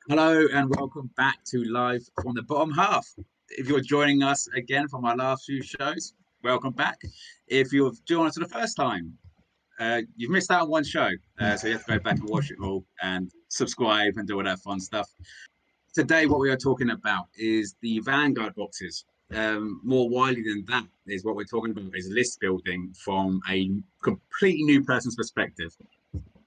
Hello and welcome back to Live from the Bottom Half. If you're joining us again from our last few shows, welcome back. If you've joined us for the first time, you've missed out on one show, so you have to go back and watch it all and subscribe and do all that fun stuff. Today, what we are talking about is the Vanguard boxes. More widely than that is what we're talking about is list building from a completely new person's perspective.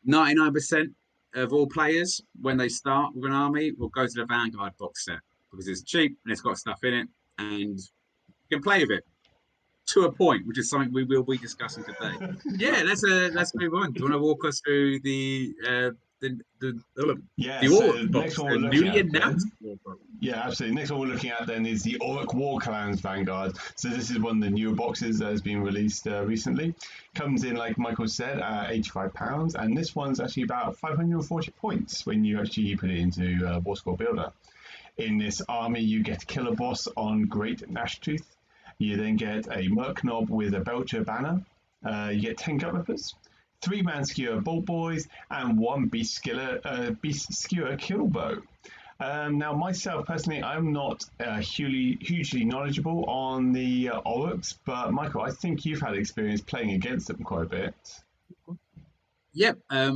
99% of all players, when they start with an army, will go to the Vanguard box set because it's cheap and it's got stuff in it and you can play with it to a point, which is something we will be discussing today. Yeah, let's move on. Do you want to walk us through Yeah, the so Orruk the next box, one the we're looking newly at announced then, Orruk box? yeah, absolutely. Next one we're looking at then is the Orruk Warclans Vanguard. So this is one of the newer boxes that has been released recently. Comes in, like Michael said, at £85, and this one's actually about 540 points when you actually put it into War Score Builder. In this army, you get a Killer Boss on Great Gnashtooth. You then get a Merc Knob with a Belcher banner. You get 10 Gut Rippers, 3-man Skewer Bolt Boys, and 1 Beast Skewer Killbow. Now, myself personally, I'm not hugely knowledgeable on the Orruks, but Michael, I think you've had experience playing against them quite a bit. Yep. I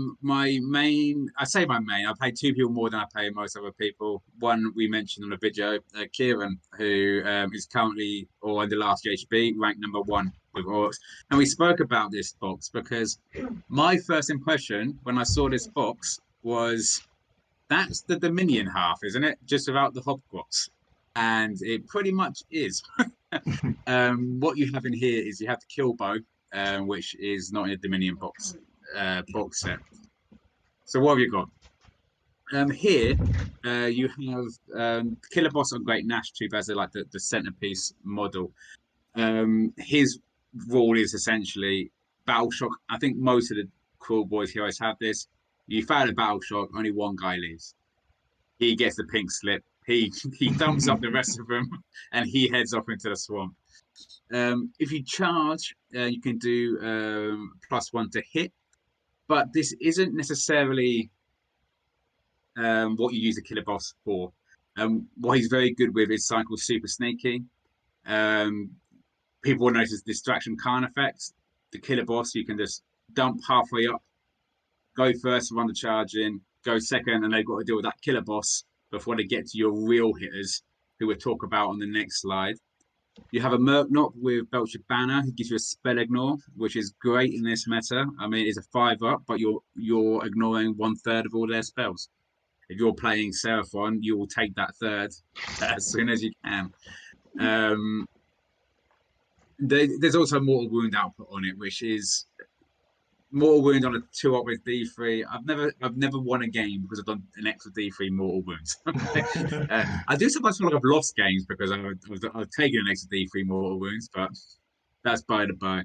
say my main. I pay two people more than I pay most other people. One we mentioned on the video, Kieran, who is currently, or in the last GHB, ranked #1 with Orcs. And we spoke about this box because my first impression when I saw this box was that's the Dominion half, isn't it? Just without the Hobgrots. And it pretty much is. What you have in here is you have the Killbow, which is not in the Dominion box set. So what have you got? Here, you have Killer Boss on Great Gnashtooth as like the centerpiece model. His rule is essentially Battle Shock. I think most of the Cruel Boys heroes have this. You fail a Battle Shock, only one guy leaves. He gets the pink slip. He dumps up the rest of them, and he heads off into the swamp. If you charge, you can do +1 to hit, but this isn't necessarily what you use a Killer Boss for. What he's very good with is something called Super Sneaky. People will notice distraction can't affect the Killer Boss. You can just dump halfway up, go first, run the charge in, go second, and they've got to deal with that Killer Boss before they get to your real hitters, who we'll talk about on the next slide. You have a Merc Knob with Belcher Banner, who gives you a spell ignore, which is great in this meta. I mean, it's a 5-up, but you're ignoring 1/3 of all their spells. If you're playing Seraphon, you will take that third as soon as you can. There's also Mortal Wound output on it, which is Mortal Wound on a 2-up with D3. I've never won a game because I've done an extra D3 Mortal Wounds. I do sometimes feel like I've lost games because I've taken an extra D3 Mortal Wounds, but that's by the by.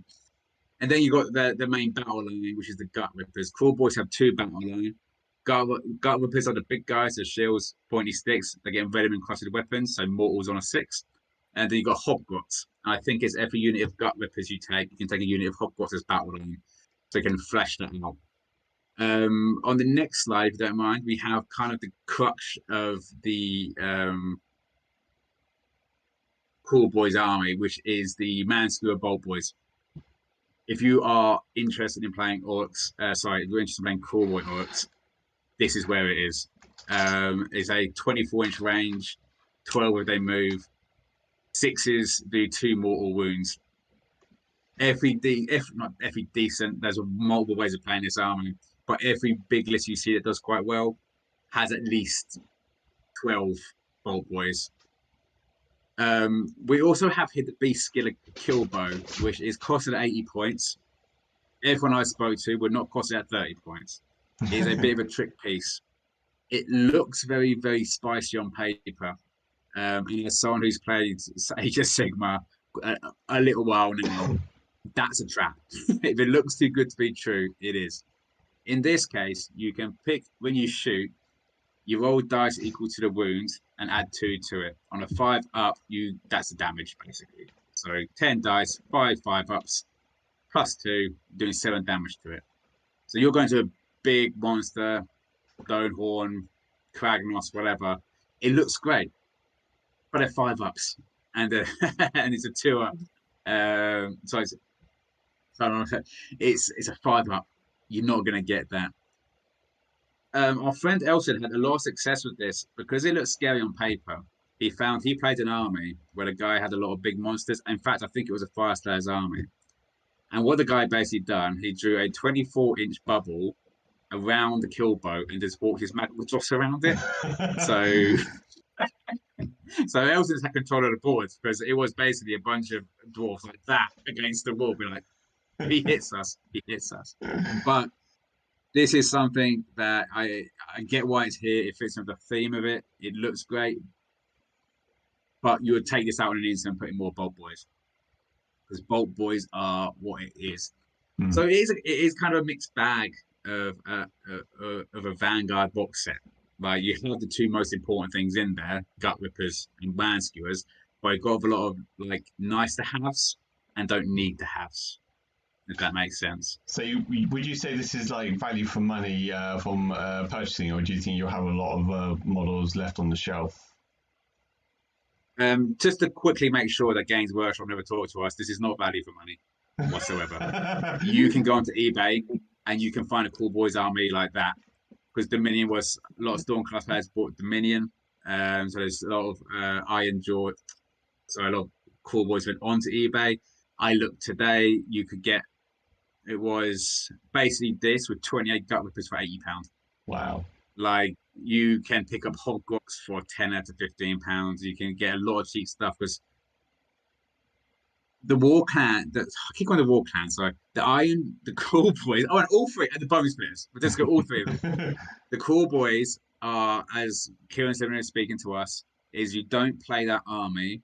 And then you got the main battle line, which is the Gut Rippers. Cruel Boys have 2 battle line. Gut Rippers are the big guys, the shields, pointy sticks. They get venom encrusted weapons, so mortals on a 6. And then you got Hobgrots. I think it's every unit of Gut Rippers you can take a unit of Hobgrots as battle line. So you can flesh that out. On the next slide, if you don't mind, we have kind of the crux of the Cruel Boys army, which is the Man Skewer Bolt Boys. If you are interested in playing Orcs, if you're interested in playing Cruel Boy Orcs, this is where it is. It's a 24-inch range, 12 if they move. 6s do 2 mortal wounds. Not every decent, there's multiple ways of playing this army, but every big list you see that does quite well has at least 12 bolt boys. We also have hit the Beast Skiller Killbow, which is costed at 80 points. Everyone I spoke to would not cost it at 30 points. It's a bit of a trick piece. It looks very, very spicy on paper. And as someone who's played Age of Sigmar a little while now, that's a trap. If it looks too good to be true, it is. In this case, you can pick when you shoot, you roll dice equal to the wound and add 2 to it. On a 5-up, that's the damage basically. So 10 dice, 5-5-ups, +2, doing 7 damage to it. So you're going to a big monster, Stonehorn, Kragnos, whatever. It looks great, but they're 5-ups, and and it's a 2-up. So it's a 5-up. You're not gonna get that. Our friend Elton had a lot of success with this because it looked scary on paper. He played an army where the guy had a lot of big monsters. In fact, I think it was a Fire Slayer's army. And what the guy basically done, he drew a 24-inch bubble around the kill boat and just walked his magma dross around it. So so Elton's had control of the boards because it was basically a bunch of dwarfs like that against the wall. Be like, he hits us, he hits us. But this is something that I get why it's here. It fits with the theme of it. It looks great. But you would take this out in an instant and put in more Bolt Boys. Because Bolt Boys are what it is. So it is kind of a mixed bag of a Vanguard box set. Like you have the two most important things in there, Gut Rippers and Man Skewers, but you've got a lot of like nice to haves and don't need to haves. If that makes sense. So would you say this is like value for money from purchasing, or do you think you'll have a lot of models left on the shelf? Just to quickly make sure that Games Workshop never talk to us, this is not value for money whatsoever. You can go onto eBay and you can find a Cool Boys army like that. Because Dominion was a lot of Stormcast players bought Dominion. So there's a lot of Iron Jaw. So a lot of Cool Boys went onto eBay. I looked today, you could get it was basically this with 28 Gut Rippers for £80. Wow. Like you can pick up Hogwarts for £10 to £15. You can get a lot of cheap stuff because the War Clan, I keep on the War Clan, sorry. The Iron, the Cool Boys, and all three, and the Bone Splitters. But let's go all three of them. The Cool Boys are, as Kieran said when he was speaking to us, is you don't play that army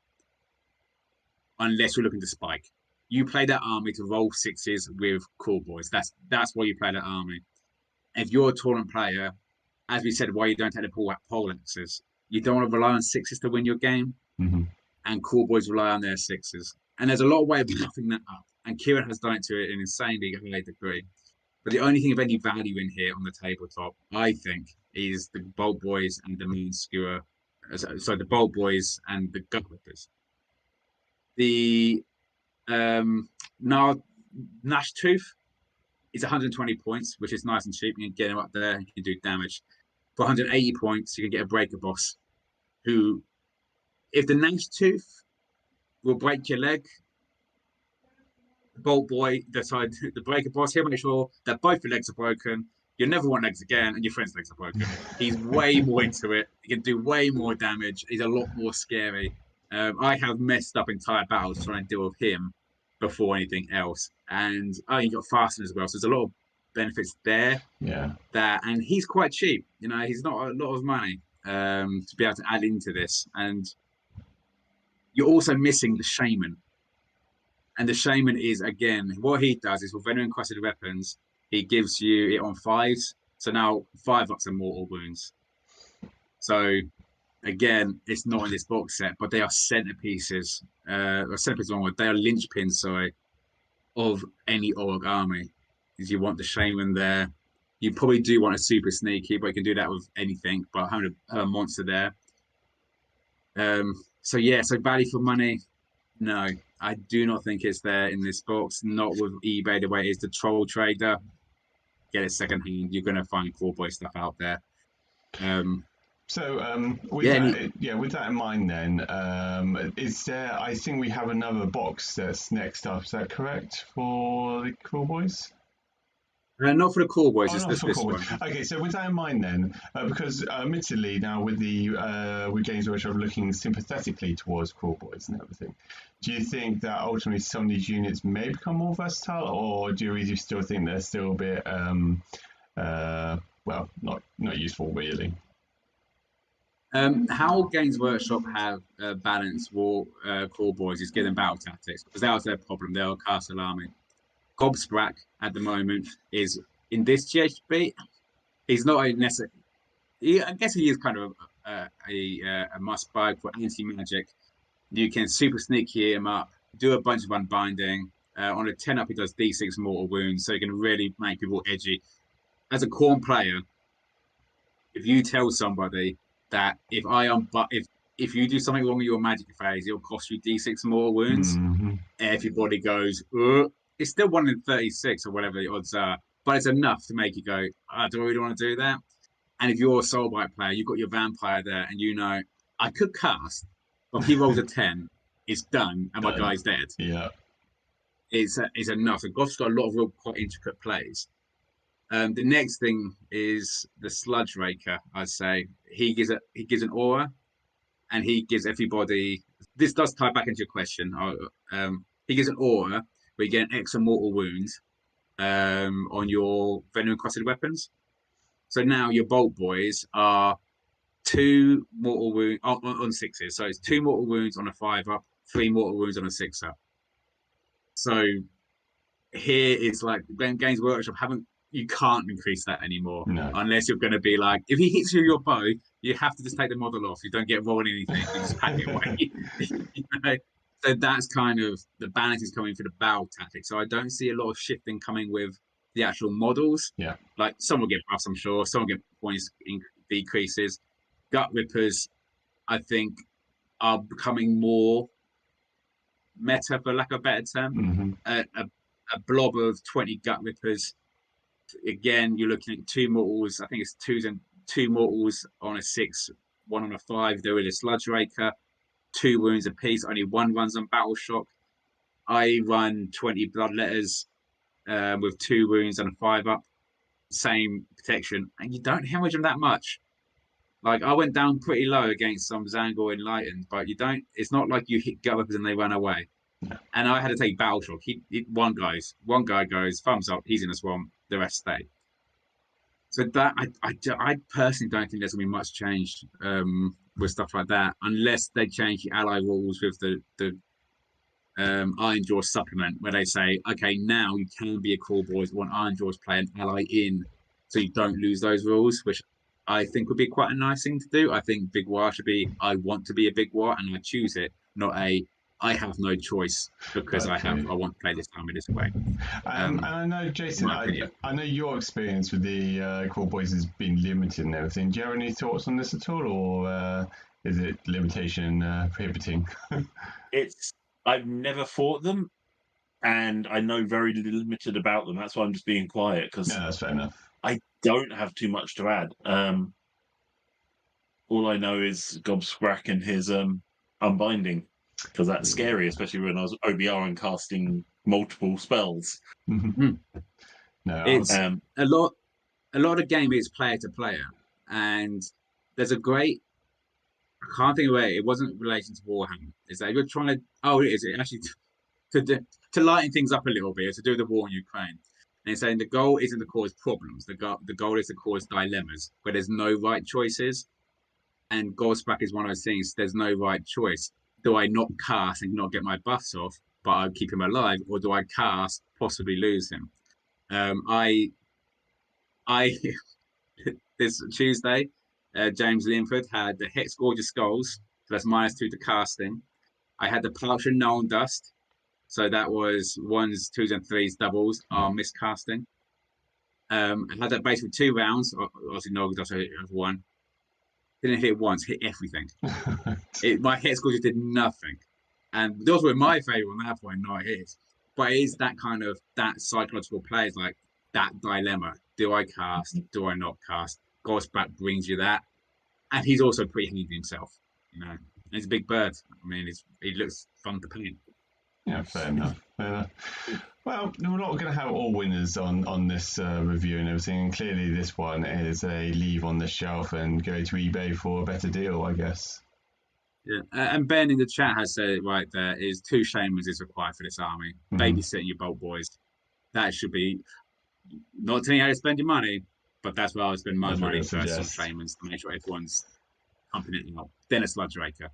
unless you're looking to spike. You play that army to roll sixes with Cool Boys. That's why you play that army. If you're a tournament player, as we said, why you don't take the pole axes, you don't want to rely on sixes to win your game. And Cool Boys rely on their sixes. And there's a lot of way of bluffing that up. And Kieran has done it to an insanely high degree. But the only thing of any value in here on the tabletop, I think, is the Bolt Boys and the Moon Skewer. So the Bolt Boys and the Gut Rippers. The Gnash Tooth is 120 points, which is nice and cheap. You can get him up there, you can do damage. For 180 points, you can get a Breaker Boss who, if the Gnash Tooth will break your leg, the Bolt Boy, the Breaker Boss, he'll make sure that both your legs are broken. You'll never want legs again, and your friend's legs are broken. He's way more into it. He can do way more damage. He's a lot more scary. I have messed up entire battles trying to deal with him before anything else. And you got fasten as well. So there's a lot of benefits there. Yeah. And he's quite cheap. You know, he's not a lot of money to be able to add into this. And you're also missing the Shaman. And the Shaman is, again, what he does is with Venom Encrusted Weapons, he gives you it on 5s. So now 5-ups are mortal wounds. So again, it's not in this box set, but they are centerpieces. They are linchpins, sorry, of any Orruk army. Is you want the Shaman there. You probably do want a super sneaky, but you can do that with anything. But having a monster there. So value for money, no, I do not think it's there in this box. Not with eBay the way it is. The Troll Trader, get it secondhand. You're going to find Cool Boy stuff out there. With that in mind, then, is there? I think we have another box that's next up. Is that correct for the Cool Boys? Not for the Cool Boys. It's this one. Okay, so with that in mind, then, because admittedly now with Games Workshop looking sympathetically towards Cool Boys and everything, do you think that ultimately some of these units may become more versatile, or do you still think they're still a bit, not useful really? How Games Workshop have balanced Cool Boys is getting battle tactics, because that was their problem. They're a castle army. Gobsprak at the moment is in this GHB. He's not a necessary. I guess he is kind of a must buy for anti-magic. You can super sneaky him up, do a bunch of unbinding. On a 10-up, he does D6 mortal wounds, so you can really make people edgy. As a Khorne player, if you tell somebody that if you do something wrong with your magic phase, it'll cost you D6 more wounds. Mm-hmm. Everybody goes, ugh. It's still 1 in 36 or whatever the odds are, but it's enough to make you go, do I really want to do that? And if you're a Soulbite player, you've got your vampire there, and you know, I could cast, but if he rolls a 10, it's done, and my guy's dead. Yeah. It's enough. And Goth's got a lot of real quite intricate plays. The next thing is the Sludge Raker. I'd say he gives an aura, and he gives everybody. This does tie back into your question. He gives an aura where you get an extra mortal wound on your venom encrusted weapons. So now your Bolt Boys are 2 mortal wounds on 6s. So it's 2 mortal wounds on a 5-up, 3 mortal wounds on a 6-up. So here it's like Games Workshop you can't increase that anymore. No. Unless you're going to be like, if he hits you with your bow, you have to just take the model off. You don't get rolling anything. You just pack it away. You know? So that's kind of the balance is coming for the battle tactic. So I don't see a lot of shifting coming with the actual models. Yeah. Like some will get buffs, I'm sure. Some will get points decreases. Gut Rippers, I think, are becoming more meta, for lack of a better term. Mm-hmm. A blob of 20 Gut Rippers. Again, you're looking at 2 mortals. I think it's 2 mortals on a 6, 1 on a 5. There is a Sludge Raker, 2 wounds apiece. Only 1 runs on Battle Shock. I run 20 Bloodletters with 2 wounds and a 5-up. Same protection, and you don't hemorrhage them that much. Like I went down pretty low against some Zangor Enlightened, but you don't. It's not like you hit Gut Rippers and they run away. And I had to take Battle Shock. One guy goes thumbs up. He's in the swamp. The rest stay. So that I personally don't think there's gonna be much change with stuff like that, unless they change the ally rules with the Iron Jaw supplement, where they say, okay, now you can be a Core Boys, want Iron Jaws play an ally in, so you don't lose those rules, which I think would be quite a nice thing to do. I think Big War should be, I want to be a Big War and I choose it, not I have no choice because I want to play this army this way. And I know, Jason, I know your experience with the Core Boys has been limited and everything. Do you have any thoughts on this at all, or is it limitation prohibiting? I've never fought them, and I know very limited about them. That's why I'm just being quiet, because that's fair enough. I don't have too much to add. All I know is Gobscrack and his unbinding, because that's scary, especially when I was OBR and casting multiple spells. No, it's a lot of the game is player to player, and there's a great. I can't think of it. It wasn't in relation to Warhammer. Is that you're trying to? Oh, it is. It actually to lighten things up a little bit, to do the war in Ukraine. And saying the goal isn't to cause problems. The goal is to cause dilemmas where there's no right choices. And Goldsprak is one of those things. There's no right choice. Do I not cast and not get my buffs off, but I'll keep him alive, or do I cast, possibly lose him? I this Tuesday. James Linford had the Hex Gorgeous Skulls, so that's -2 to casting. I had the Poucher Null Dust, so that was 1s, 2s, and 3s doubles are miscasting. I had that base for 2 rounds. Obviously, Null Dust I hit 1. Didn't hit once, hit everything. My Hex Gorgeous did nothing, and those were my favorite on that point, not his. But it is that kind of that psychological play, is like that dilemma: do I cast? Do I not cast? Gosback brings you that, and he's also pretty handy himself. You know, and he's a big bird. I mean, he looks fun to paint. Yeah, fair enough. Well, we're not going to have all winners on this review and everything, and clearly this one is a leave on the shelf and go to eBay for a better deal, I guess. Yeah, and Ben in the chat has said it right there: is 2 shamans is required for this army. Babysitting your Bolt Boys, that should be. Not telling you how to spend your money, but that's where I would spend my money for some shamans to make sure everyone's pumping it up. Then a Sludge Raker.